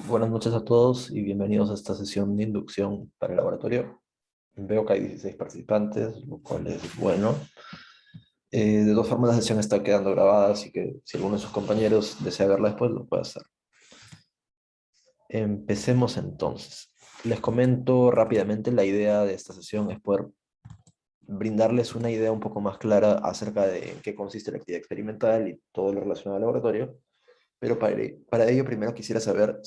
Buenas noches a todos y bienvenidos a esta sesión de inducción para el laboratorio. Veo que hay 16 participantes, lo cual es bueno. De todas formas, la sesión está quedando grabada, así que si alguno de sus compañeros desea verla después, lo puede hacer. Empecemos entonces. Les comento rápidamente, la idea de esta sesión es poder brindarles una idea un poco más clara acerca de en qué consiste la actividad experimental y todo lo relacionado al laboratorio. Pero para ello primero quisiera saber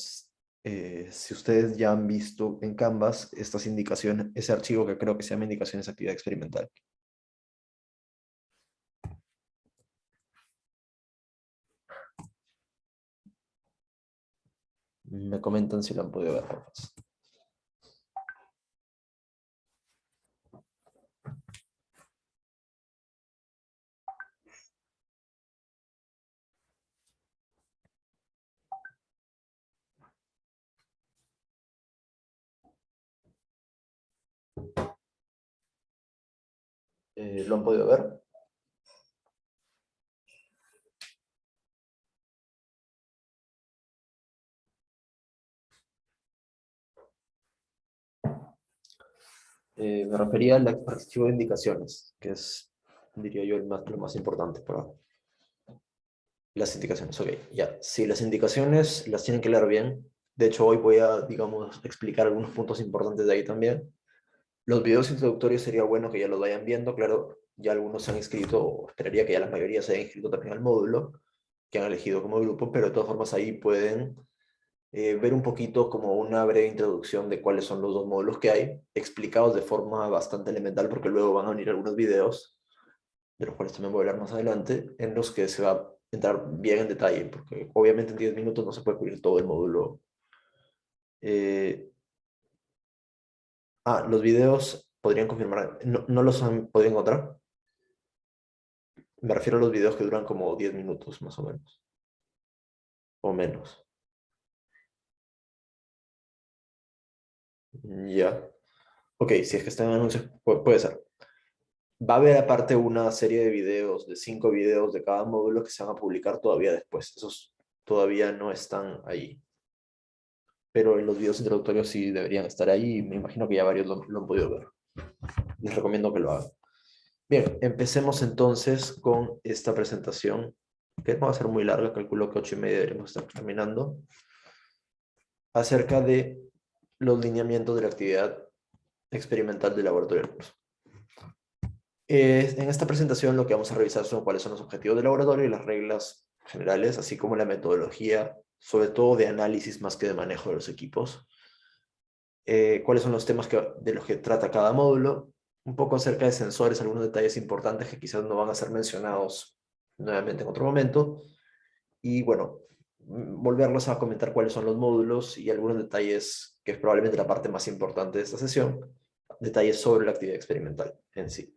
si ustedes ya han visto en Canvas estas indicaciones, ese archivo que creo que se llama indicaciones de actividad experimental. Me comentan si lo han podido ver, por favor. ¿Lo han podido ver? Me refería al archivo de indicaciones, que es, diría yo, lo más importante para las indicaciones. Ok, ya. Si las indicaciones las tienen que leer bien, de hecho hoy voy a, digamos, explicar algunos puntos importantes de ahí también. Los videos introductorios sería bueno que ya los vayan viendo, claro, ya algunos se han inscrito, o esperaría que ya la mayoría se hayan inscrito también al módulo, que han elegido como grupo, pero de todas formas ahí pueden ver un poquito como una breve introducción de cuáles son los dos módulos que hay, explicados de forma bastante elemental, porque luego van a venir algunos videos, de los cuales también voy a hablar más adelante, en los que se va a entrar bien en detalle, porque obviamente en 10 minutos no se puede cubrir todo el módulo. Eh, los videos podrían confirmar, no los han podido encontrar. Me refiero a los videos que duran como 10 minutos, más o menos, o menos. Ya. Ok, si es que están en anuncios, puede ser. Va a haber aparte una serie de videos, de 5 videos de cada módulo que se van a publicar todavía después. Esos todavía no están ahí. Pero en los videos introductorios sí deberían estar ahí y me imagino que ya varios lo han podido ver. Les recomiendo que lo hagan. Bien, empecemos entonces con esta presentación, que no va a ser muy larga, calculo que 8:30 deberemos estar terminando, acerca de los lineamientos de la actividad experimental del laboratorio. En esta presentación lo que vamos a revisar son cuáles son los objetivos del laboratorio y las reglas generales, así como la metodología, sobre todo de análisis más que de manejo de los equipos. Cuáles son los temas de los que trata cada módulo, un poco acerca de sensores, algunos detalles importantes que quizás no van a ser mencionados nuevamente en otro momento, y bueno, volverlos a comentar cuáles son los módulos y algunos detalles que es probablemente la parte más importante de esta sesión, detalles sobre la actividad experimental en sí.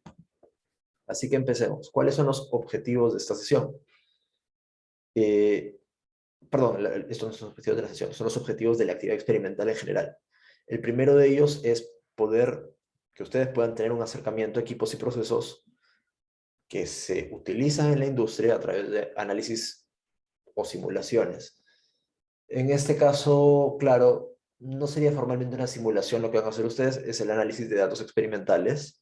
Así que empecemos. ¿Cuáles son los objetivos de esta sesión? Eh, Perdón, estos no son los objetivos de la sesión, son los objetivos de la actividad experimental en general. El primero de ellos es que ustedes puedan tener un acercamiento a equipos y procesos que se utilizan en la industria a través de análisis o simulaciones. En este caso, claro, no sería formalmente una simulación lo que van a hacer ustedes, es el análisis de datos experimentales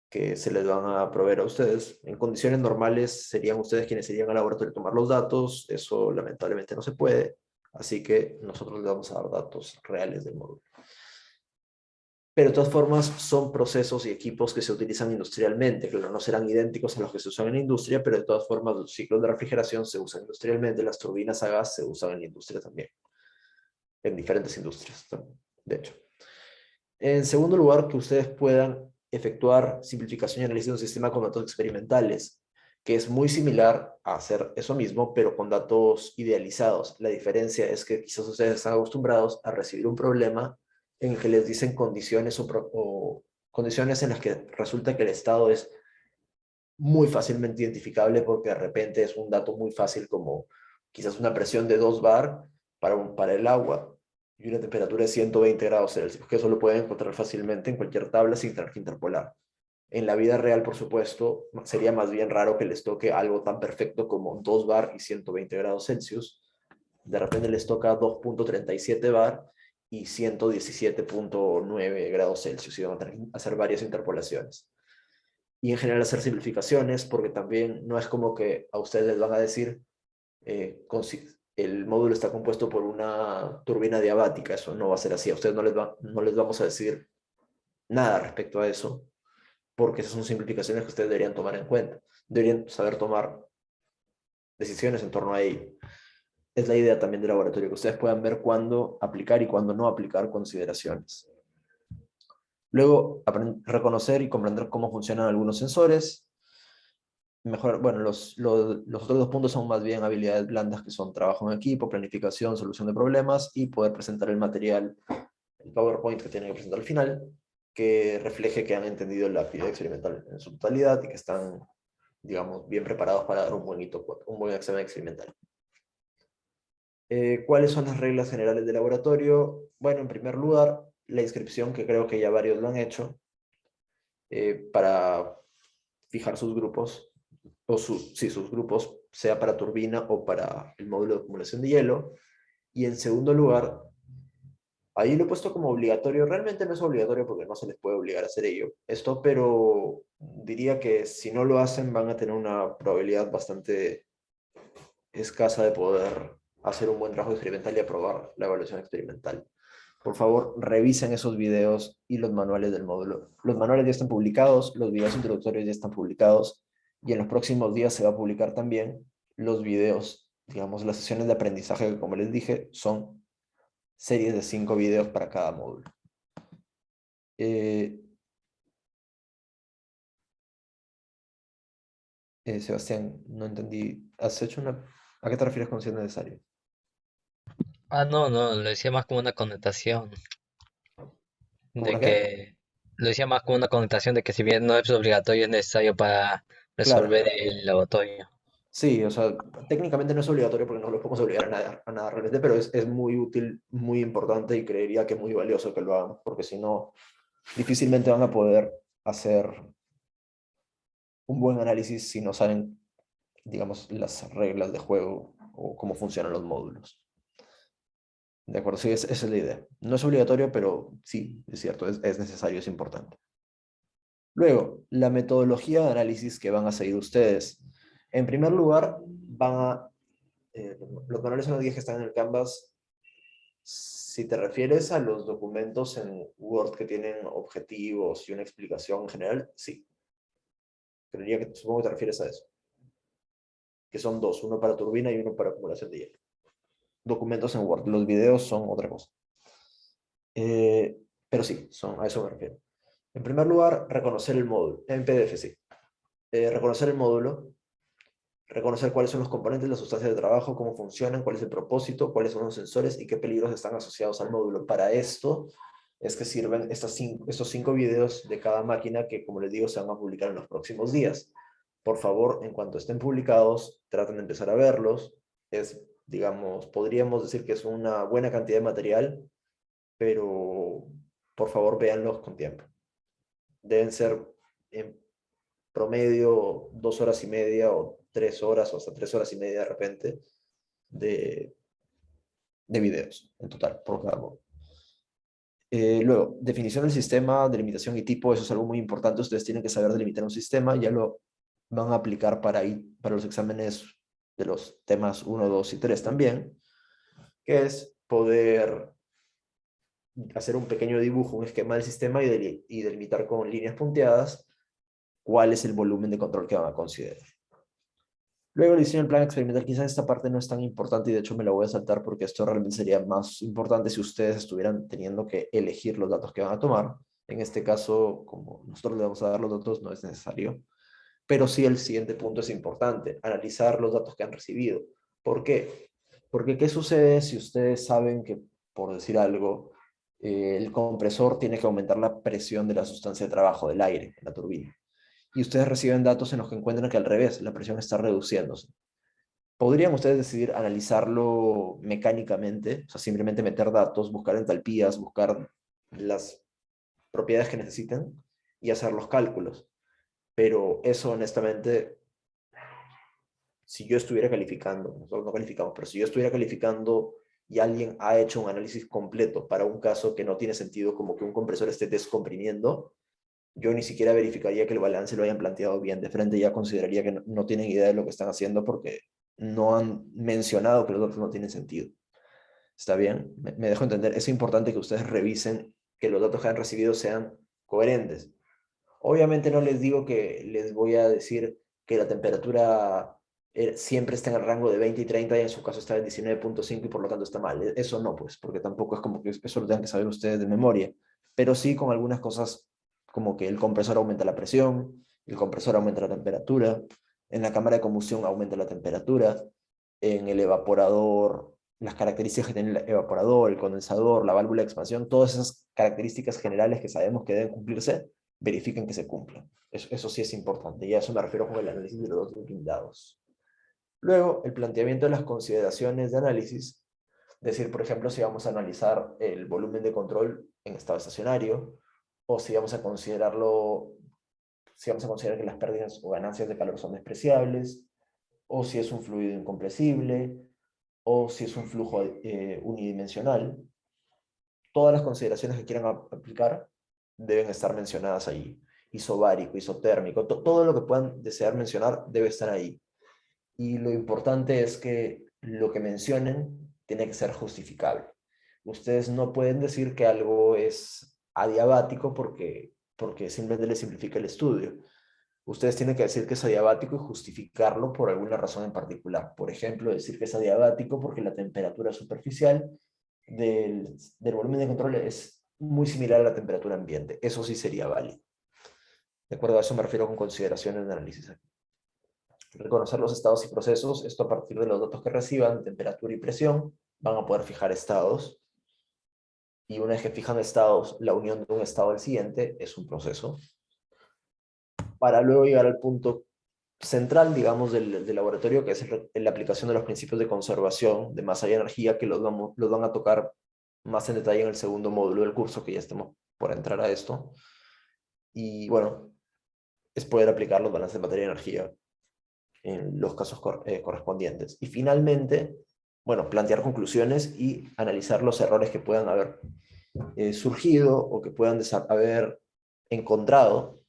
que se les van a proveer a ustedes. En condiciones normales serían ustedes quienes irían al laboratorio a tomar los datos, eso lamentablemente no se puede, así que nosotros les vamos a dar datos reales del módulo. Pero de todas formas son procesos y equipos que se utilizan industrialmente, claro, no serán idénticos a los que se usan en la industria, pero de todas formas los ciclos de refrigeración se usan industrialmente, las turbinas a gas se usan en la industria también, en diferentes industrias, de hecho. En segundo lugar, que ustedes puedan efectuar simplificación y análisis de un sistema con datos experimentales, que es muy similar a hacer eso mismo, pero con datos idealizados. La diferencia es que quizás ustedes están acostumbrados a recibir un problema en el que les dicen condiciones o condiciones en las que resulta que el estado es muy fácilmente identificable porque de repente es un dato muy fácil como quizás una presión de 2 bar para el agua y una temperatura de 120 grados Celsius, que eso lo pueden encontrar fácilmente en cualquier tabla sin tener que interpolar. En la vida real, por supuesto, sería más bien raro que les toque algo tan perfecto como 2 bar y 120 grados Celsius, de repente les toca 2.37 bar y 117.9 grados Celsius y van a tener que hacer varias interpolaciones. Y en general hacer simplificaciones, porque también no es como que a ustedes les van a decir el módulo está compuesto por una turbina diabática, eso no va a ser así, a ustedes no les vamos a decir nada respecto a eso, porque esas son simplificaciones que ustedes deberían tomar en cuenta, deberían saber tomar decisiones en torno a ello. Es la idea también del laboratorio, que ustedes puedan ver cuándo aplicar y cuándo no aplicar consideraciones. Luego, reconocer y comprender cómo funcionan algunos sensores. Mejor, bueno, los otros dos puntos son más bien habilidades blandas, que son trabajo en equipo, planificación, solución de problemas y poder presentar el material, el PowerPoint que tienen que presentar al final, que refleje que han entendido la actividad experimental en su totalidad y que están, digamos, bien preparados para dar un buen examen experimental. ¿Cuáles son las reglas generales del laboratorio? Bueno, en primer lugar, la inscripción, que creo que ya varios lo han hecho, para fijar sus grupos, o sus grupos, sea para turbina o para el módulo de acumulación de hielo. Y en segundo lugar, ahí lo he puesto como obligatorio, realmente no es obligatorio porque no se les puede obligar a hacer esto, pero diría que si no lo hacen van a tener una probabilidad bastante escasa de poder hacer un buen trabajo experimental y aprobar la evaluación experimental. Por favor, revisen esos videos y los manuales del módulo. Los manuales ya están publicados, los videos introductorios ya están publicados y en los próximos días se va a publicar también los videos, digamos, las sesiones de aprendizaje que, como les dije, son series de 5 videos para cada módulo. Sebastián, no entendí. ¿Has hecho una... ¿A qué te refieres con si es necesario? Ah, no, no, lo decía más como una connotación ¿Cómo de una qué? que, lo decía más como una connotación de que si bien no es obligatorio, es necesario para Claro. resolver el laboratorio. Sí, o sea, técnicamente no es obligatorio porque no lo podemos obligar a nada realmente, pero es muy útil, muy importante y creería que muy valioso que lo hagan, porque si no, difícilmente van a poder hacer un buen análisis si no saben, digamos, las reglas de juego o cómo funcionan los módulos. De acuerdo, sí, esa es la idea. No es obligatorio, pero sí, es cierto, es necesario, es importante. Luego, la metodología de análisis que van a seguir ustedes. En primer lugar, los canales son los 10 que están en el Canvas. Si te refieres a los documentos en Word que tienen objetivos y una explicación en general, sí. Supongo que te refieres a eso. Que son dos, uno para turbina y uno para acumulación de hielo. Documentos en Word. Los videos son otra cosa. Eh, pero sí, a eso me refiero. En primer lugar, reconocer el módulo. En PDF, sí. Reconocer el módulo, reconocer cuáles son los componentes, las sustancias de trabajo, cómo funcionan, cuál es el propósito, cuáles son los sensores y qué peligros están asociados al módulo. Para esto es que sirven estos 5 videos de cada máquina que, como les digo, se van a publicar en los próximos días. Por favor, en cuanto estén publicados, traten de empezar a verlos. Digamos, podríamos decir que es una buena cantidad de material, pero por favor, véanlos con tiempo. Deben ser en promedio 2 horas y media o 3 horas o hasta 3 horas y media de repente de, de videos en total por cada modo. Luego, definición del sistema, delimitación y tipo, eso es algo muy importante. Ustedes tienen que saber delimitar un sistema, ya lo van a aplicar para los exámenes de los temas 1, 2 y 3 también, que es poder hacer un pequeño dibujo, un esquema del sistema y delimitar con líneas punteadas cuál es el volumen de control que van a considerar. Luego el diseño del plan experimental, quizás esta parte no es tan importante y de hecho me la voy a saltar porque esto realmente sería más importante si ustedes estuvieran teniendo que elegir los datos que van a tomar. En este caso, como nosotros le vamos a dar los datos, no es necesario. Pero sí el siguiente punto es importante, analizar los datos que han recibido. ¿Por qué? Porque ¿qué sucede si ustedes saben que, por decir algo, el compresor tiene que aumentar la presión de la sustancia de trabajo del aire en la turbina? Y ustedes reciben datos en los que encuentran que al revés, la presión está reduciéndose. ¿Podrían ustedes decidir analizarlo mecánicamente? O sea, simplemente meter datos, buscar entalpías, buscar las propiedades que necesiten y hacer los cálculos. Pero eso honestamente si yo estuviera calificando, nosotros no calificamos, pero si yo estuviera calificando y alguien ha hecho un análisis completo para un caso que no tiene sentido, como que un compresor esté descomprimiendo, yo ni siquiera verificaría que el balance lo hayan planteado bien de frente, ya consideraría que no tienen idea de lo que están haciendo porque no han mencionado que los datos no tienen sentido. ¿Está bien? Me dejo entender. Es importante que ustedes revisen que los datos que han recibido sean coherentes. Obviamente no les digo que les voy a decir que la temperatura siempre está en el rango de 20 y 30 y en su caso está en 19,5 y por lo tanto está mal. Eso no, pues, porque tampoco es como que eso lo tengan que saber ustedes de memoria, pero sí con algunas cosas como que el compresor aumenta la presión, el compresor aumenta la temperatura, en la cámara de combustión aumenta la temperatura, en el evaporador, las características que tiene el evaporador, el condensador, la válvula de expansión, todas esas características generales que sabemos que deben cumplirse, verifiquen que se cumplan. Eso sí es importante, y a eso me refiero con el análisis de los datos blindados. Luego, el planteamiento de las consideraciones de análisis, decir, por ejemplo, si vamos a analizar el volumen de control en estado estacionario, o si vamos a considerarlo, si vamos a considerar que las pérdidas o ganancias de calor son despreciables, o si es un fluido incompresible, o si es un flujo unidimensional. Todas las consideraciones que quieran aplicar deben estar mencionadas ahí. Isobárico, isotérmico, todo lo que puedan desear mencionar debe estar ahí. Y lo importante es que lo que mencionen tiene que ser justificable. Ustedes no pueden decir que algo es adiabático porque simplemente le simplifica el estudio. Ustedes tienen que decir que es adiabático y justificarlo por alguna razón en particular. Por ejemplo, decir que es adiabático porque la temperatura superficial del volumen de control es muy similar a la temperatura ambiente. Eso sí sería válido. De acuerdo a eso me refiero con consideraciones de análisis. Reconocer los estados y procesos, esto a partir de los datos que reciban, temperatura y presión, van a poder fijar estados. Y una vez que fijan estados, la unión de un estado al siguiente es un proceso. Para luego llegar al punto central, digamos, del laboratorio, que es la aplicación de los principios de conservación de masa y energía, que los van a tocar más en detalle en el segundo módulo del curso, que ya estamos por entrar a esto. Y bueno, es poder aplicar los balances de materia y energía en los casos correspondientes. Y finalmente, bueno, plantear conclusiones y analizar los errores que puedan haber surgido o que puedan haber encontrado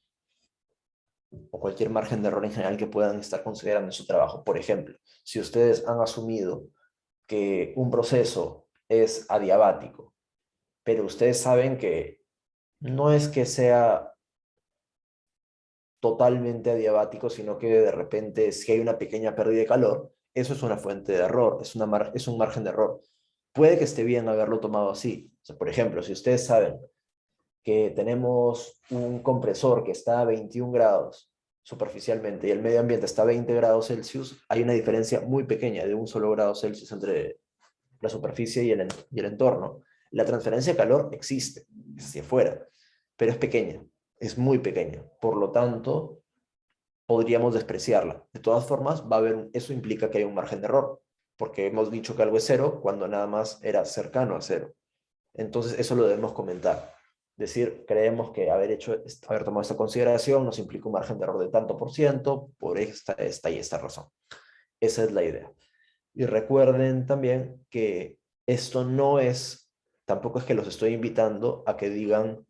o cualquier margen de error en general que puedan estar considerando en su trabajo. Por ejemplo, si ustedes han asumido que un proceso es adiabático, pero ustedes saben que no es que sea totalmente adiabático, sino que de repente si hay una pequeña pérdida de calor, eso es una fuente de error, es un margen de error. Puede que esté bien haberlo tomado así. O sea, por ejemplo, si ustedes saben que tenemos un compresor que está a 21 grados superficialmente y el medio ambiente está a 20 grados Celsius, hay una diferencia muy pequeña de un solo grado Celsius entre la superficie y el entorno. La transferencia de calor existe, es hacia afuera, pero es pequeña, es muy pequeña. Por lo tanto, podríamos despreciarla. De todas formas, eso implica que hay un margen de error, porque hemos dicho que algo es cero cuando nada más era cercano a cero. Entonces, eso lo debemos comentar. Decir, creemos que haber tomado esta consideración nos implica un margen de error de tanto por ciento por esta y esta razón. Esa es la idea. Y recuerden también que esto no es, tampoco es que los estoy invitando a que digan,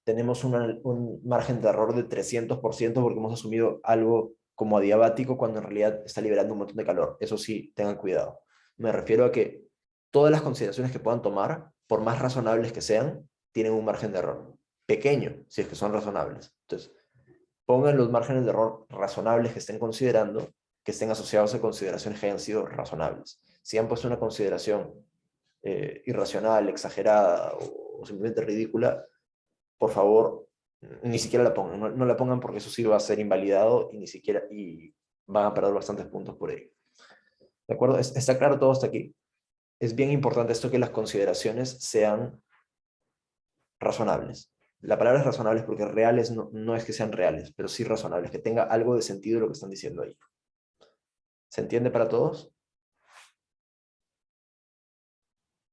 tenemos un margen de error de 300% porque hemos asumido algo como adiabático cuando en realidad está liberando un montón de calor. Eso sí, tengan cuidado. Me refiero a que todas las consideraciones que puedan tomar, por más razonables que sean, tienen un margen de error pequeño, si es que son razonables. Entonces, pongan los márgenes de error razonables que estén considerando, que estén asociados a consideraciones que hayan sido razonables. Si han puesto una consideración irracional, exagerada o simplemente ridícula, por favor, ni siquiera la pongan. No la pongan porque eso sí va a ser invalidado y van a perder bastantes puntos por ello. ¿De acuerdo? ¿Está claro todo hasta aquí? Es bien importante esto que las consideraciones sean razonables. La palabra es razonables porque reales no es que sean reales, pero sí razonables, que tenga algo de sentido lo que están diciendo ahí. ¿Se entiende para todos?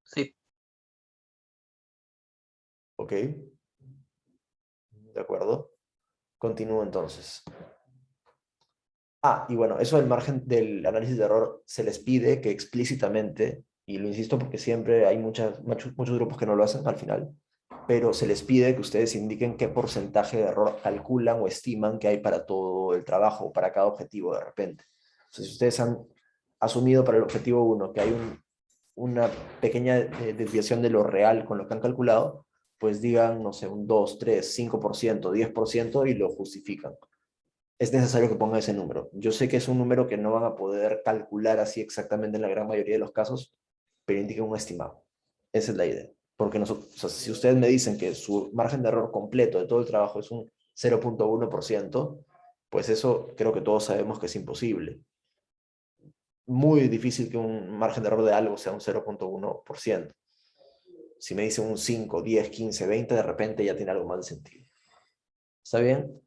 Sí. Ok, de acuerdo. Continúo entonces. Y bueno, eso del margen del análisis de error se les pide que explícitamente, y lo insisto porque siempre hay muchos grupos que no lo hacen al final, pero se les pide que ustedes indiquen qué porcentaje de error calculan o estiman que hay para todo el trabajo o para cada objetivo de repente. Entonces, si ustedes han asumido para el objetivo uno que hay una pequeña desviación de lo real con lo que han calculado, pues digan, no sé, un 2 3 5% 10% y lo justifican. Es necesario que pongan ese número. Yo sé que es un número que no van a poder calcular así exactamente en la gran mayoría de los casos, pero indiquen un estimado. Esa es la idea. Porque nosotros, o sea, si ustedes me dicen que su margen de error completo de todo el trabajo es un 0,1%, pues eso creo que todos sabemos que es imposible. Muy difícil que un margen de error de algo sea un 0,1%. Si me dicen un 5, 10, 15, 20, de repente ya tiene algo más de sentido. ¿Está bien?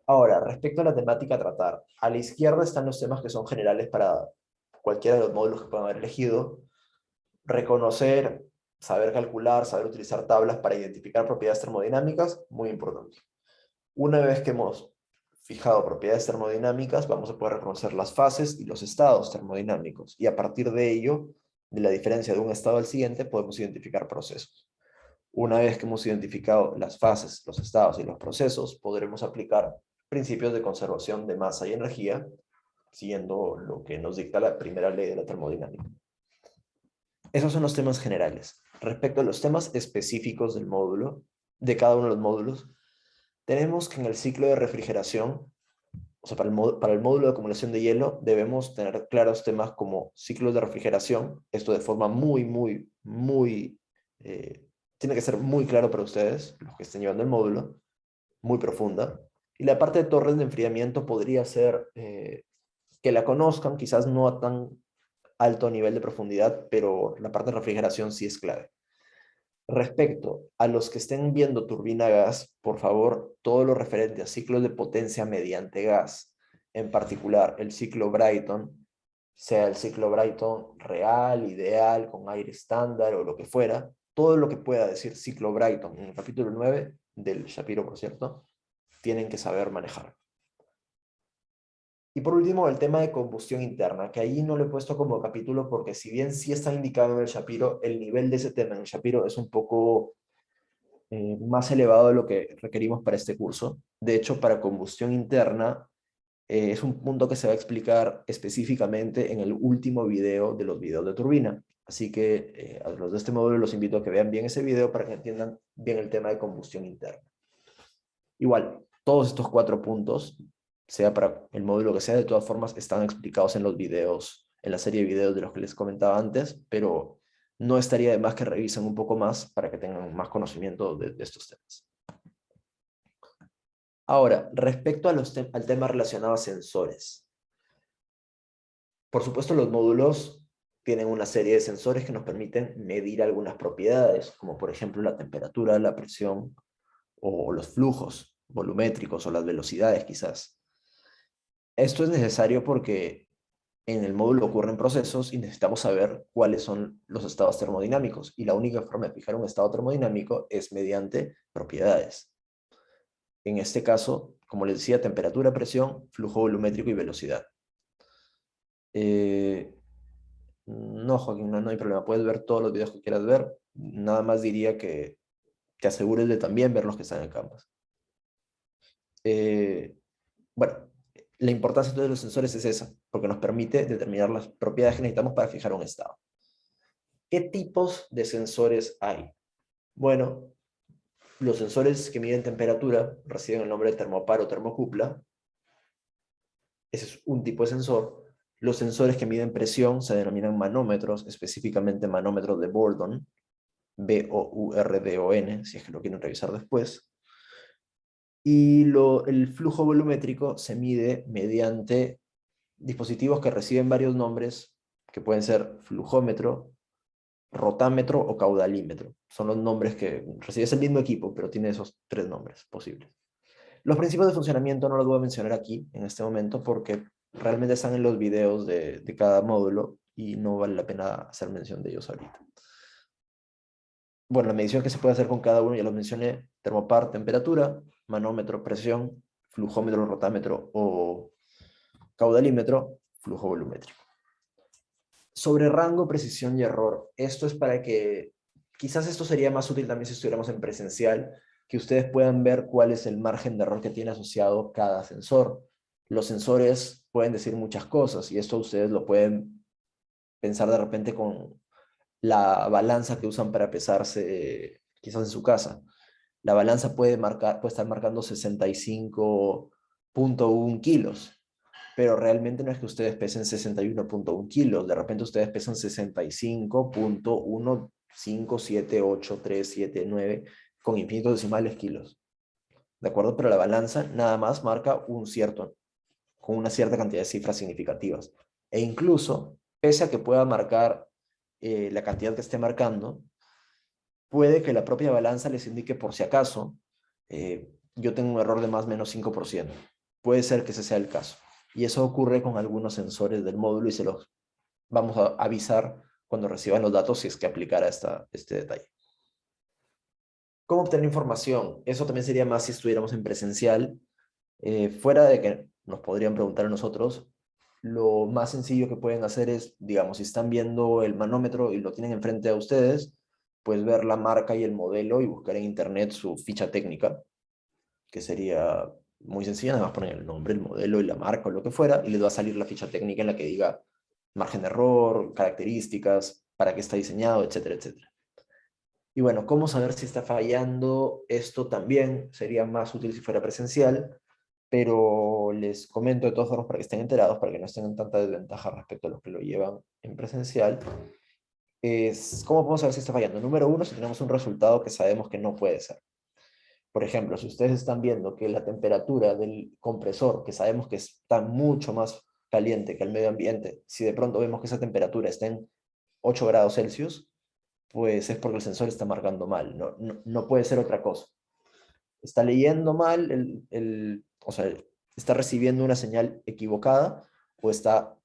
Ahora, respecto a la temática a tratar, a la izquierda están los temas que son generales para cualquiera de los módulos que puedan haber elegido. Reconocer, saber calcular, saber utilizar tablas para identificar propiedades termodinámicas, muy importante. Una vez que hemos fijado propiedades termodinámicas, vamos a poder reconocer las fases y los estados termodinámicos. Y a partir de ello, de la diferencia de un estado al siguiente, podemos identificar procesos. Una vez que hemos identificado las fases, los estados y los procesos, podremos aplicar principios de conservación de masa y energía, siguiendo lo que nos dicta la primera ley de la termodinámica. Esos son los temas generales. Respecto a los temas específicos del módulo, de cada uno de los módulos, tenemos que en el ciclo de refrigeración, o sea, para el módulo de acumulación de hielo, debemos tener claros temas como ciclos de refrigeración, esto de forma muy, tiene que ser muy claro para ustedes, los que estén llevando el módulo, muy profunda. Y la parte de torres de enfriamiento podría ser que la conozcan, quizás no a tan alto nivel de profundidad, pero la parte de refrigeración sí es clave. Respecto a los que estén viendo turbina gas, por favor, todo lo referente a ciclos de potencia mediante gas, en particular el ciclo Brayton, sea el ciclo Brayton real, ideal, con aire estándar o lo que fuera, todo lo que pueda decir ciclo Brayton en el capítulo 9 del Shapiro, por cierto, tienen que saber manejar. Y por último, el tema de combustión interna, que ahí no lo he puesto como capítulo porque si bien sí está indicado en el Shapiro, el nivel de ese tema en el Shapiro es un poco más elevado de lo que requerimos para este curso. De hecho, para combustión interna es un punto que se va a explicar específicamente en el último video de los videos de turbina. Así que a los de este módulo los invito a que vean bien ese video para que entiendan bien el tema de combustión interna. Igual, todos estos 4 puntos, sea para el módulo que sea, de todas formas están explicados en los videos, en la serie de videos de los que les comentaba antes, pero no estaría de más que revisen un poco más para que tengan más conocimiento de estos temas. Ahora, respecto a al tema relacionado a sensores. Por supuesto, los módulos tienen una serie de sensores que nos permiten medir algunas propiedades, como por ejemplo la temperatura, la presión o los flujos volumétricos o las velocidades quizás. Esto es necesario porque en el módulo ocurren procesos y necesitamos saber cuáles son los estados termodinámicos. Y la única forma de fijar un estado termodinámico es mediante propiedades. En este caso, como les decía, temperatura, presión, flujo volumétrico y velocidad. Eh, no, Joaquín, no hay problema. Puedes ver todos los videos que quieras ver. Nada más diría que te asegures de también ver los que están en Canvas. Bueno, la importancia de los sensores es esa, porque nos permite determinar las propiedades que necesitamos para fijar un estado. ¿Qué tipos de sensores hay? Bueno, los sensores que miden temperatura reciben el nombre de termopar o termocupla. Ese es un tipo de sensor. Los sensores que miden presión se denominan manómetros, específicamente manómetros de Bourdon, B-O-U-R-D-O-N, si es que lo quieren revisar después. Y el flujo volumétrico se mide mediante dispositivos que reciben varios nombres, que pueden ser flujómetro, rotámetro o caudalímetro. Son los nombres que recibes el mismo equipo, pero tiene esos 3 nombres posibles. Los principios de funcionamiento no los voy a mencionar aquí en este momento porque realmente están en los videos de cada módulo y no vale la pena hacer mención de ellos ahorita. Bueno, la medición que se puede hacer con cada uno ya lo mencioné: termopar, temperatura; manómetro, presión; flujómetro, rotámetro o caudalímetro, flujo volumétrico. Sobre rango, precisión y error, esto es para que, quizás esto sería más útil también si estuviéramos en presencial, que ustedes puedan ver cuál es el margen de error que tiene asociado cada sensor. Los sensores pueden decir muchas cosas y esto ustedes lo pueden pensar de repente con la balanza que usan para pesarse quizás en su casa. La balanza puede estar marcando 65,1 kilos, pero realmente no es que ustedes pesen 61,1 kilos, de repente ustedes pesan 65,1578379 con infinitos decimales kilos, ¿de acuerdo? Pero la balanza nada más marca con una cierta cantidad de cifras significativas. E incluso, pese a que pueda marcar la cantidad que esté marcando, puede que la propia balanza les indique por si acaso, yo tengo un error de más o menos 5%. Puede ser que ese sea el caso. Y eso ocurre con algunos sensores del módulo y se los vamos a avisar cuando reciban los datos si es que aplicara este detalle. ¿Cómo obtener información? Eso también sería más si estuviéramos en presencial. Fuera de que nos podrían preguntar a nosotros, lo más sencillo que pueden hacer es, digamos, si están viendo el manómetro y lo tienen enfrente a ustedes, pues ver la marca y el modelo y buscar en internet su ficha técnica, que sería muy sencilla, nada más poner el nombre, el modelo y la marca o lo que fuera, y les va a salir la ficha técnica en la que diga margen de error, características, para qué está diseñado, etcétera, etcétera. Y bueno, ¿cómo saber si está fallando? Esto también sería más útil si fuera presencial, pero les comento de todos modos para que estén enterados, para que no estén en tanta desventaja respecto a los que lo llevan en presencial. ¿Cómo podemos saber si está fallando? Número uno, si tenemos un resultado que sabemos que no puede ser. Por ejemplo, si ustedes están viendo que la temperatura del compresor, que sabemos que está mucho más caliente que el medio ambiente, si de pronto vemos que esa temperatura está en 8 grados Celsius, pues es porque el sensor está marcando mal, no puede ser otra cosa. Está leyendo mal, o sea, está recibiendo una señal equivocada o está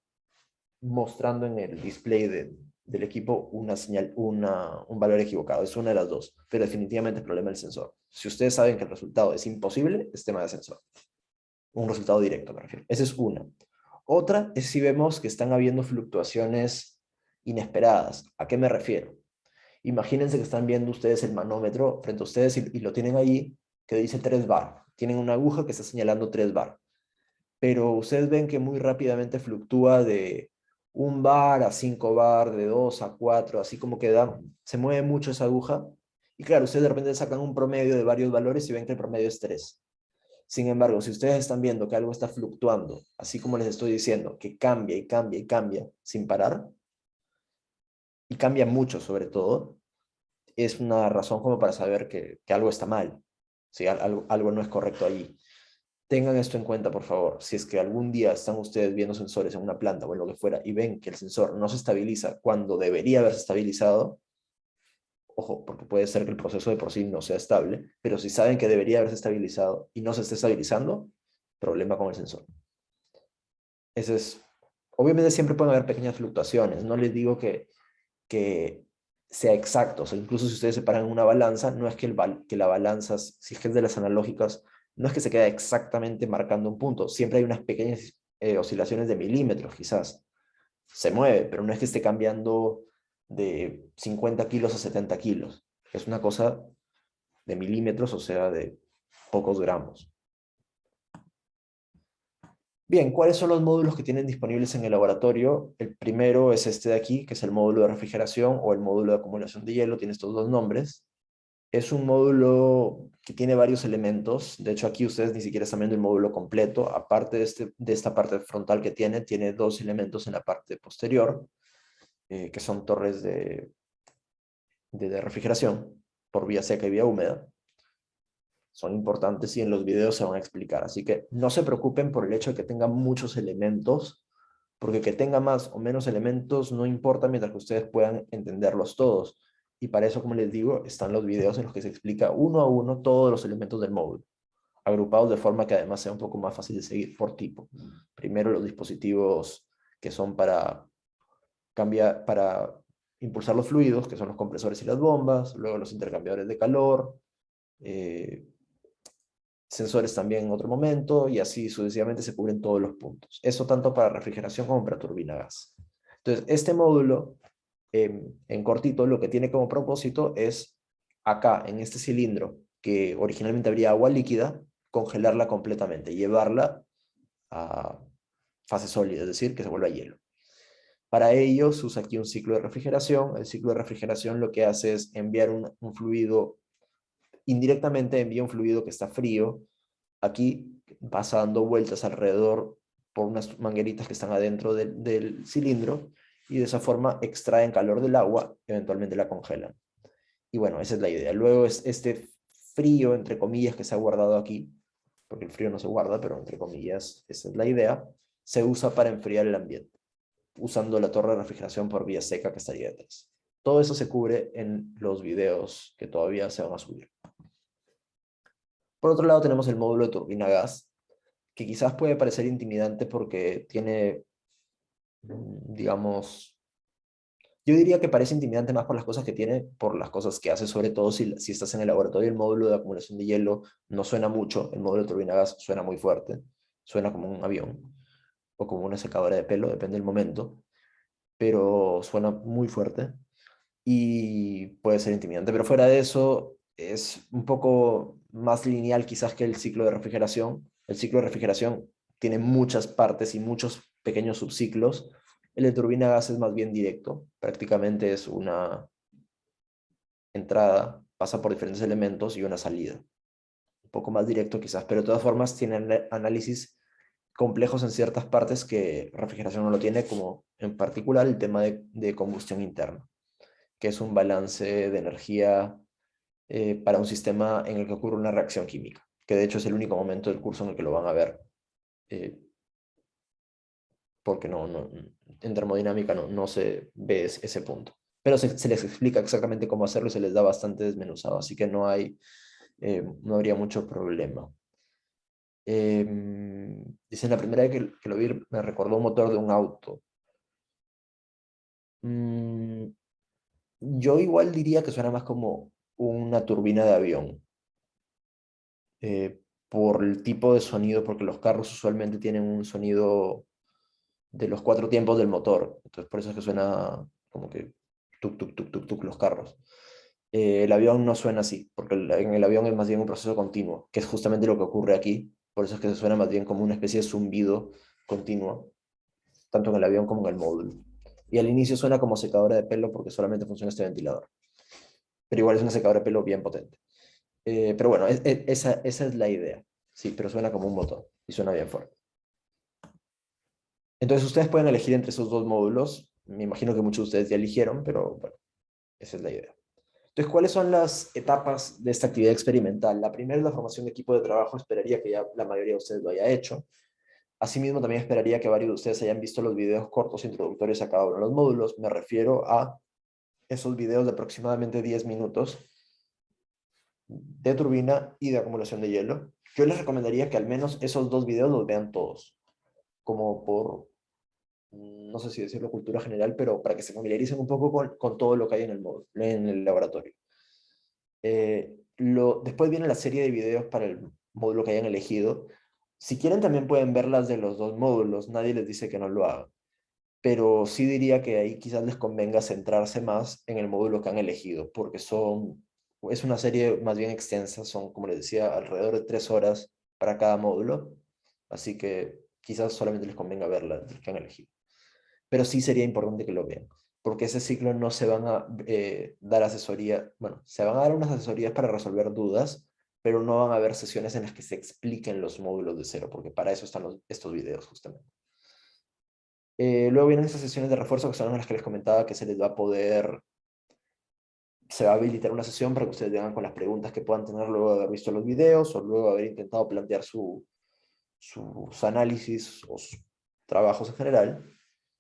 mostrando en el display del equipo una señal, un valor equivocado. Es una de las dos, pero definitivamente el problema del sensor. Si ustedes saben que el resultado es imposible, es tema de sensor. Un resultado directo, me refiero. Esa es una. Otra es si vemos que están habiendo fluctuaciones inesperadas. ¿A qué me refiero? Imagínense que están viendo ustedes el manómetro frente a ustedes y lo tienen ahí que dice 3 bar. Tienen una aguja que está señalando 3 bar. Pero ustedes ven que muy rápidamente fluctúa de 1 bar a 5 bar, de 2 a 4, así como que se mueve mucho esa aguja. Y claro, ustedes de repente sacan un promedio de varios valores y ven que el promedio es 3. Sin embargo, si ustedes están viendo que algo está fluctuando, así como les estoy diciendo, que cambia y cambia y cambia sin parar, y cambia mucho sobre todo, es una razón como para saber que algo está mal, ¿sí? Algo no es correcto allí. Tengan esto en cuenta, por favor. Si es que algún día están ustedes viendo sensores en una planta o en lo que fuera y ven que el sensor no se estabiliza cuando debería haberse estabilizado, ojo, porque puede ser que el proceso de por sí no sea estable, pero si saben que debería haberse estabilizado y no se está estabilizando, problema con el sensor. Ese es, obviamente siempre pueden haber pequeñas fluctuaciones, no les digo que sea exacto, o sea, incluso si ustedes separan una balanza, no es que la balanza, si es que es de las analógicas, no es que se quede exactamente marcando un punto, siempre hay unas pequeñas oscilaciones de milímetros quizás, se mueve, pero no es que esté cambiando de 50 kilos a 70 kilos, es una cosa de milímetros, o sea, de pocos gramos. Bien, ¿cuáles son los módulos que tienen disponibles en el laboratorio? El primero es este de aquí, que es el módulo de refrigeración o el módulo de acumulación de hielo, tiene estos dos nombres. Es un módulo que tiene varios elementos, de hecho aquí ustedes ni siquiera están viendo el módulo completo, aparte de esta parte frontal que tiene dos elementos en la parte posterior, que son torres de refrigeración por vía seca y vía húmeda. Son importantes y en los videos se van a explicar. Así que no se preocupen por el hecho de que tenga muchos elementos, porque que tenga más o menos elementos no importa mientras que ustedes puedan entenderlos todos. Y para eso, como les digo, están los videos en los que se explica uno a uno todos los elementos del módulo, agrupados de forma que además sea un poco más fácil de seguir por tipo. Primero los dispositivos que son para cambiar, para impulsar los fluidos, que son los compresores y las bombas, luego los intercambiadores de calor, sensores también en otro momento, y así sucesivamente se cubren todos los puntos. Eso tanto para refrigeración como para turbina gas. Entonces, este módulo, en cortito, lo que tiene como propósito es acá, en este cilindro, que originalmente habría agua líquida, congelarla completamente, llevarla a fase sólida, es decir, que se vuelva hielo. Para ello se usa aquí un ciclo de refrigeración. El ciclo de refrigeración lo que hace es enviar un fluido, indirectamente envía un fluido que está frío, aquí pasa dando vueltas alrededor por unas mangueritas que están adentro del cilindro, y de esa forma extraen calor del agua, eventualmente la congelan. Y bueno, esa es la idea. Luego es este frío, entre comillas, que se ha guardado aquí, porque el frío no se guarda, pero entre comillas, esa es la idea, se usa para enfriar el ambiente, usando la torre de refrigeración por vía seca que estaría detrás. Todo eso se cubre en los videos que todavía se van a subir. Por otro lado tenemos el módulo de turbina gas, que quizás puede parecer intimidante porque tiene, digamos, yo diría que parece intimidante más por las cosas que tiene, por las cosas que hace, sobre todo si estás en el laboratorio. El módulo de acumulación de hielo no suena mucho, el módulo de turbina gas suena muy fuerte, suena como un avión o como una secadora de pelo, depende del momento, pero suena muy fuerte y puede ser intimidante. Pero fuera de eso, es un poco más lineal quizás que el ciclo de refrigeración. El ciclo de refrigeración tiene muchas partes y muchos pequeños subciclos. El de turbina gas es más bien directo, prácticamente es una entrada, pasa por diferentes elementos y una salida. Un poco más directo quizás, pero de todas formas tiene análisis complejos en ciertas partes que refrigeración no lo tiene, como en particular el tema de combustión interna, que es un balance de energía para un sistema en el que ocurre una reacción química, que de hecho es el único momento del curso en el que lo van a ver, eh, porque en termodinámica no se ve ese punto. Pero se les explica exactamente cómo hacerlo y se les da bastante desmenuzado, así que no habría mucho problema. Dicen, la primera vez que lo vi me recordó un motor de un auto. Mm, yo igual diría que suena más como una turbina de avión, por el tipo de sonido, porque los carros usualmente tienen un sonido de los cuatro tiempos del motor, entonces por eso es que suena como que tuk, tuk, tuk, tuk, tuk los carros. El avión no suena así, porque en el avión es más bien un proceso continuo, que es justamente lo que ocurre aquí, por eso es que se suena más bien como una especie de zumbido continuo, tanto en el avión como en el módulo. Y al inicio suena como secadora de pelo porque solamente funciona este ventilador, pero igual es una secadora de pelo bien potente. Pero bueno, esa es la idea. Sí, pero suena como un motor y suena bien fuerte. Entonces ustedes pueden elegir entre esos dos módulos. Me imagino que muchos de ustedes ya eligieron, pero bueno, esa es la idea. Entonces, ¿cuáles son las etapas de esta actividad experimental? La primera es la formación de equipo de trabajo. Esperaría que ya la mayoría de ustedes lo haya hecho. Asimismo, también esperaría que varios de ustedes hayan visto los videos cortos introductorios a cada uno de los módulos. Me refiero a esos videos de aproximadamente 10 minutos de turbina y de acumulación de hielo. Yo les recomendaría que al menos esos dos videos los vean todos, como por, no sé si decirlo cultura general, pero para que se familiaricen un poco con todo lo que hay en el módulo, en el laboratorio. Después viene la serie de videos para el módulo que hayan elegido. Si quieren también pueden ver las de los dos módulos, nadie les dice que no lo hagan, pero sí diría que ahí quizás les convenga centrarse más en el módulo que han elegido, porque es una serie más bien extensa, son, como les decía, alrededor de 3 horas para cada módulo, así que quizás solamente les convenga ver la que han elegido. Pero sí sería importante que lo vean, porque ese ciclo no se van a dar asesoría, bueno, se van a dar unas asesorías para resolver dudas, pero no van a haber sesiones en las que se expliquen los módulos de cero, porque para eso están estos videos justamente. Luego vienen estas sesiones de refuerzo, que son las que les comentaba, que se va a habilitar una sesión para que ustedes vengan con las preguntas que puedan tener luego de haber visto los videos o luego de haber intentado plantear sus análisis o sus trabajos en general.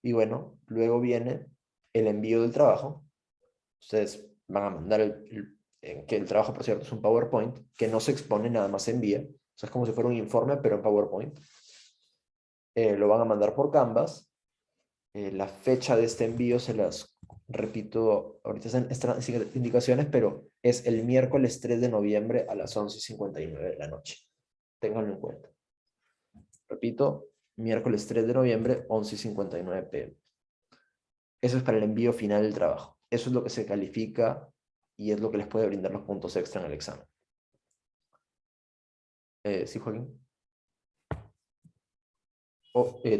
Y bueno, luego viene el envío del trabajo. Ustedes van a mandar que el trabajo, por cierto, es un PowerPoint que no se expone, nada más se envía. O sea, es como si fuera un informe, pero en PowerPoint. Lo van a mandar por Canvas. La fecha de este envío se las repito, ahorita están indicaciones, pero es el miércoles 3 de noviembre a las 11:59 de la noche. Ténganlo en cuenta. Repito, miércoles 3 de noviembre, 11:59 p.m. Eso es para el envío final del trabajo. Eso es lo que se califica y es lo que les puede brindar los puntos extra en el examen. ¿Sí, Joaquín?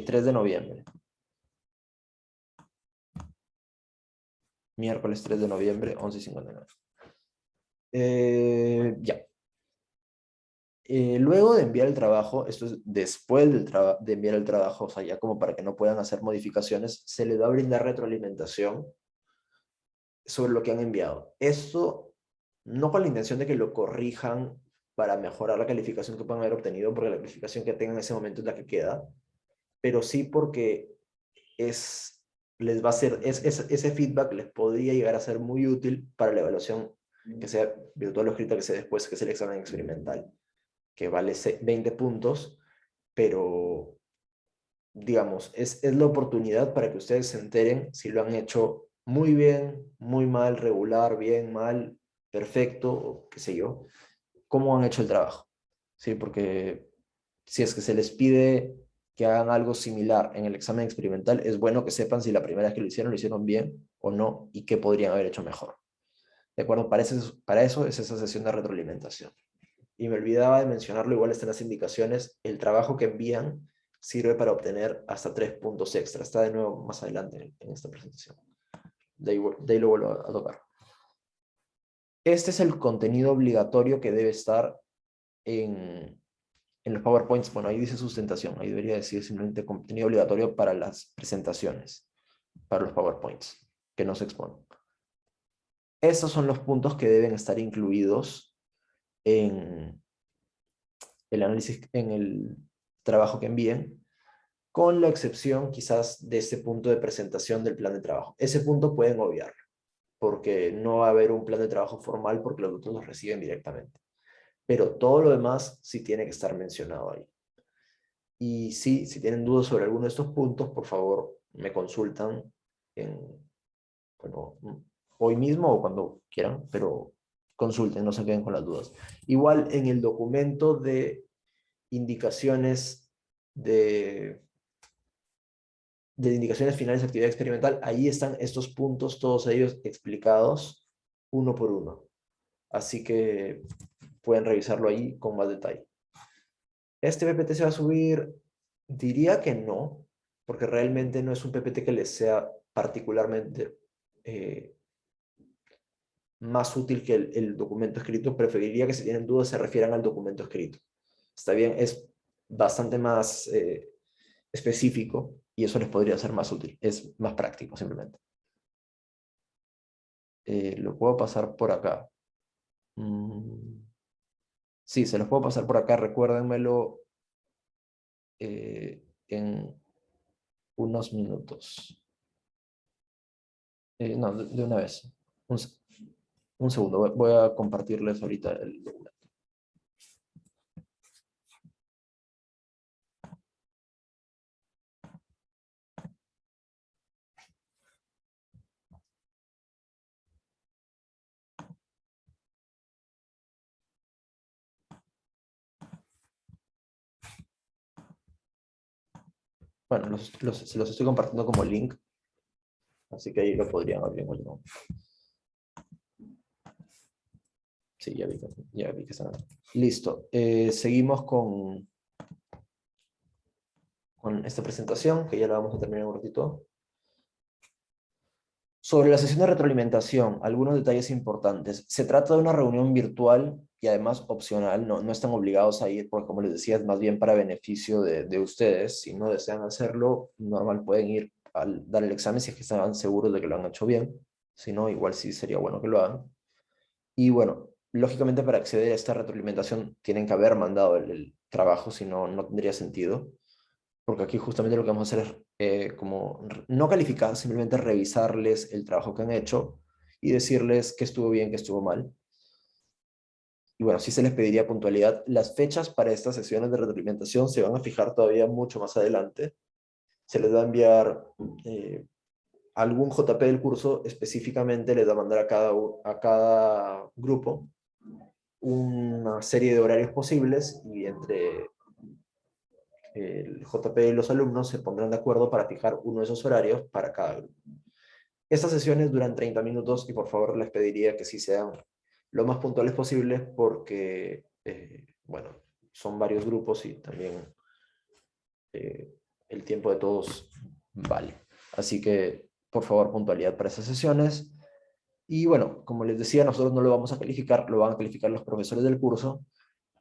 3 de noviembre. Miércoles 3 de noviembre, 11:59. Ya. Luego de enviar el trabajo, esto es después de enviar el trabajo, o sea, ya como para que no puedan hacer modificaciones, se les va a brindar retroalimentación sobre lo que han enviado. Esto no con la intención de que lo corrijan para mejorar la calificación que puedan haber obtenido, porque la calificación que tengan en ese momento es la que queda, pero sí porque les va a ser, ese feedback les podría llegar a ser muy útil para la evaluación que sea virtual o escrita que sea después, que es el examen experimental, que vale 20 puntos, pero digamos, es la oportunidad para que ustedes se enteren si lo han hecho muy bien, muy mal, regular, bien, mal, perfecto, o qué sé yo, cómo han hecho el trabajo. Sí, porque si es que se les pide que hagan algo similar en el examen experimental, es bueno que sepan si la primera vez que lo hicieron bien o no, y qué podrían haber hecho mejor. ¿De acuerdo? Para eso es esa sesión de retroalimentación. Y me olvidaba de mencionarlo, igual están las indicaciones, el trabajo que envían sirve para obtener hasta 3 puntos extra. Está de nuevo más adelante en esta presentación. De ahí lo vuelvo a tocar. Este es el contenido obligatorio que debe estar en los PowerPoints. Bueno, ahí dice sustentación, ahí debería decir simplemente contenido obligatorio para las presentaciones, para los PowerPoints, que no se exponen. Estos son los puntos que deben estar incluidos en el análisis, en el trabajo que envíen, con la excepción quizás de este punto de presentación del plan de trabajo. Ese punto pueden obviarlo, porque no va a haber un plan de trabajo formal porque los otros los reciben directamente. Pero todo lo demás sí tiene que estar mencionado ahí. Y sí, si tienen dudas sobre alguno de estos puntos, por favor, me consultan bueno, hoy mismo o cuando quieran, pero consulten, no se queden con las dudas. Igual en el documento de indicaciones de indicaciones finales de actividad experimental, ahí están estos puntos, todos ellos explicados uno por uno. Así que pueden revisarlo ahí con más detalle. ¿Este PPT se va a subir? Diría que no, porque realmente no es un PPT que les sea particularmente más útil que el documento escrito. Preferiría que si tienen dudas se refieran al documento escrito. Está bien, es bastante más específico y eso les podría ser más útil. Es más práctico simplemente. Lo puedo pasar por acá. Sí, se los puedo pasar por acá. Recuérdenmelo en unos minutos. No, de una vez. Un segundo. Voy a compartirles ahorita el documento. Bueno, se los estoy compartiendo como link, así que ahí lo podrían abrir en cualquier momento. Sí, ya vi que están. Listo. Seguimos con esta presentación, que ya la vamos a terminar en un ratito. Sobre la sesión de retroalimentación, algunos detalles importantes. Se trata de una reunión virtual y además opcional, no están obligados a ir, porque como les decía, es más bien para beneficio de ustedes. Si no desean hacerlo, normal pueden ir al dar el examen si es que están seguros de que lo han hecho bien. Si no, igual sí sería bueno que lo hagan. Y bueno, lógicamente para acceder a esta retroalimentación tienen que haber mandado el trabajo, si no, no tendría sentido. Porque aquí justamente lo que vamos a hacer es como no calificar, simplemente revisarles el trabajo que han hecho y decirles que estuvo bien, que estuvo mal. Y bueno, sí se les pediría puntualidad. Las fechas para estas sesiones de retroalimentación se van a fijar todavía mucho más adelante. Se les va a enviar algún JP del curso específicamente, les va a mandar a cada grupo una serie de horarios posibles y entre el JP y los alumnos se pondrán de acuerdo para fijar uno de esos horarios para cada grupo. Estas sesiones duran 30 minutos y por favor les pediría que sí sean lo más puntuales posibles porque, bueno, son varios grupos y también el tiempo de todos vale. Así que, por favor, puntualidad para esas sesiones. Y bueno, como les decía, nosotros no lo vamos a calificar, lo van a calificar los profesores del curso,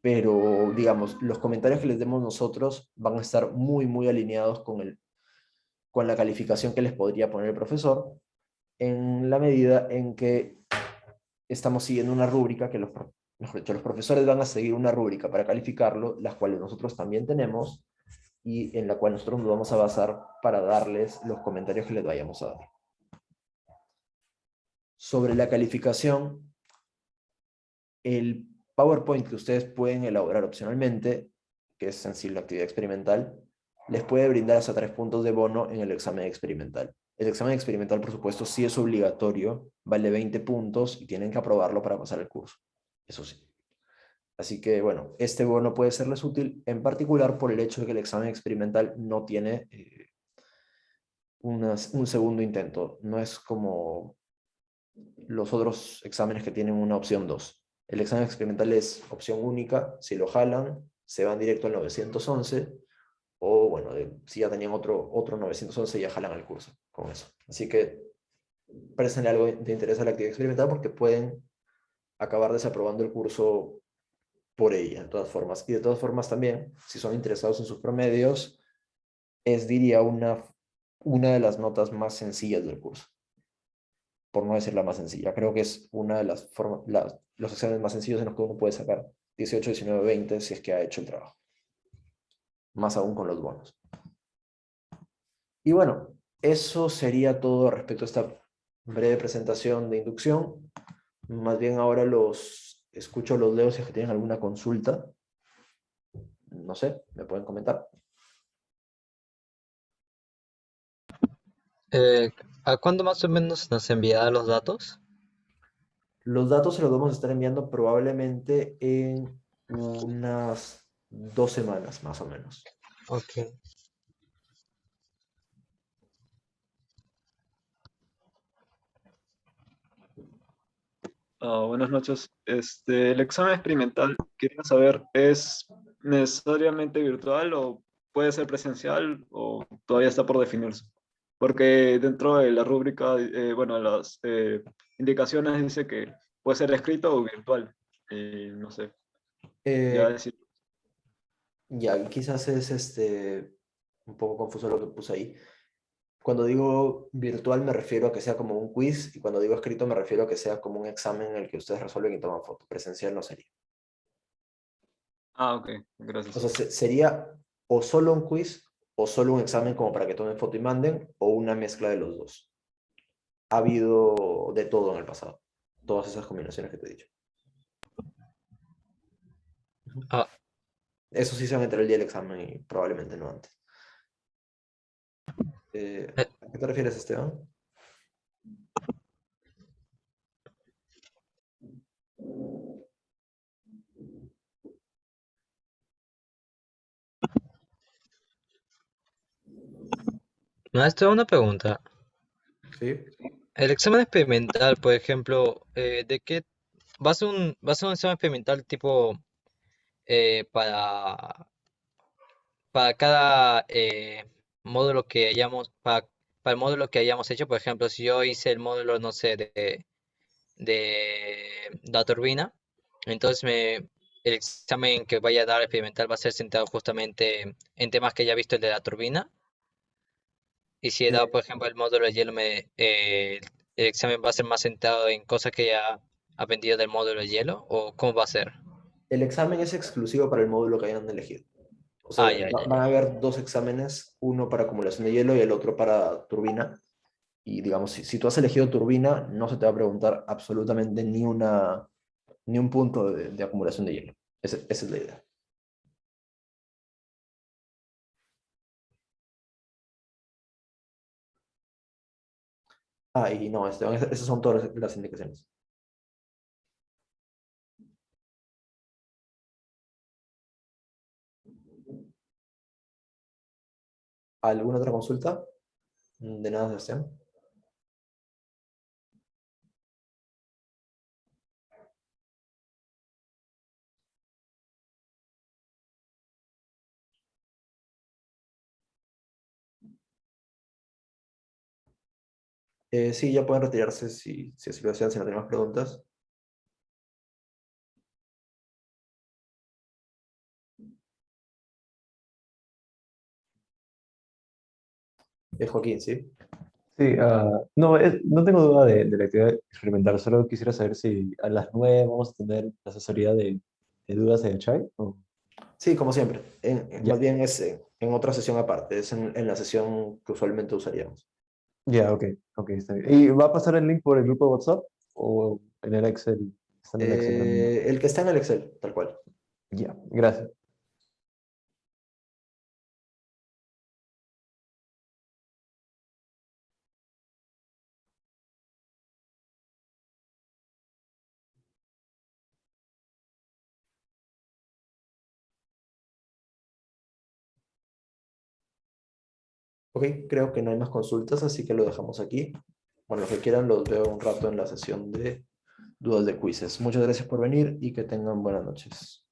pero digamos, los comentarios que les demos nosotros van a estar muy, muy alineados con la calificación que les podría poner el profesor, en la medida en que estamos siguiendo una rúbrica que mejor dicho, los profesores van a seguir una rúbrica para calificarlo, las cuales nosotros también tenemos y en la cual nosotros nos vamos a basar para darles los comentarios que les vayamos a dar. Sobre la calificación, el PowerPoint que ustedes pueden elaborar opcionalmente, que es en sí la actividad experimental, les puede brindar hasta 3 puntos de bono en el examen experimental. El examen experimental, por supuesto, sí es obligatorio, vale 20 puntos y tienen que aprobarlo para pasar el curso. Eso sí. Así que, bueno, este bono puede serles útil, en particular por el hecho de que el examen experimental no tiene un segundo intento. No es como los otros exámenes que tienen una opción 2. El examen experimental es opción única. Si lo jalan, se van directo al 911. O, bueno, si ya tenían otro 911, ya jalan el curso con eso. Así que prestenle algo de interés a la actividad experimental porque pueden acabar desaprobando el curso por ella, de todas formas. Y de todas formas también, si son interesados en sus promedios, es, diría, una de las notas más sencillas del curso, por no decir la más sencilla. Creo que es una de las formas, los exámenes más sencillos en los que uno puede sacar 18, 19, 20 si es que ha hecho el trabajo. Más aún con los bonos. Y bueno, eso sería todo respecto a esta breve presentación de inducción. Más bien ahora los escucho, los leo si es que tienen alguna consulta. No sé, me pueden comentar. Eh, ¿A cuándo más o menos nos enviará los datos? Los datos se los vamos a estar enviando probablemente en unas 2 semanas, más o menos. Ok. Buenas noches. El examen experimental, quería saber, ¿es necesariamente virtual o puede ser presencial o todavía está por definirse? Porque dentro de la rúbrica, bueno, las indicaciones dice que puede ser escrito o virtual. No sé, ya Eh, decir. ya, quizás es un poco confuso lo que puse ahí. Cuando digo virtual me refiero a que sea como un quiz y cuando digo escrito me refiero a que sea como un examen en el que ustedes resuelven y toman foto. Presencial no sería. Ah, ok, O gracias. sea, sería o solo un quiz o solo un examen como para que tomen foto y manden o una mezcla de los dos. Ha habido de todo en el pasado. Todas esas combinaciones que te he dicho. Ah, Eso sí se va a meter el día del examen y probablemente no antes. eh, ¿A qué te refieres, Esteban? Maestro, una pregunta. Sí. El examen experimental, por ejemplo, ¿de qué va a ser un examen experimental tipo para cada módulo que para el módulo que hayamos hecho? Por ejemplo, si yo hice el módulo, no sé, de la turbina, entonces el examen que vaya a dar experimental va a ser centrado justamente en temas que ya he visto el de la turbina. Y si he dado, Eh, por ejemplo, el módulo de hielo, el examen va a ser más centrado en cosas que ya ha aprendido del módulo de hielo, ¿o cómo va a ser? el examen es exclusivo para el módulo que hayan elegido. O sea, Ah, ya, ya, van a ya. haber dos exámenes, uno para acumulación de hielo y el otro para turbina. Y digamos, si tú has elegido turbina, no se te va a preguntar absolutamente ni un punto de acumulación de hielo. Esa es la idea. Ah, y no, esas son todas las indicaciones. ¿Alguna otra consulta? De nada, Sebastián. Sí, ya pueden retirarse si así lo desean, si no tienen más preguntas. Joaquín, ¿sí? Sí, no, no tengo duda de la actividad experimental, solo quisiera saber si a las 9 vamos a tener la asesoría de dudas de Chai. Sí, como siempre. Ya, Más bien es en otra sesión aparte, es en la sesión que usualmente usaríamos. ya, ok, ok, está bien. ¿Y va a pasar el link por el grupo de WhatsApp o en el Excel? Está en el Excel también. El que está en el Excel, tal cual. Ya, gracias. Ok, creo que no hay más consultas, así que lo dejamos aquí. Bueno, los que quieran los veo un rato en la sesión de dudas de quizzes. Muchas gracias por venir y que tengan buenas noches.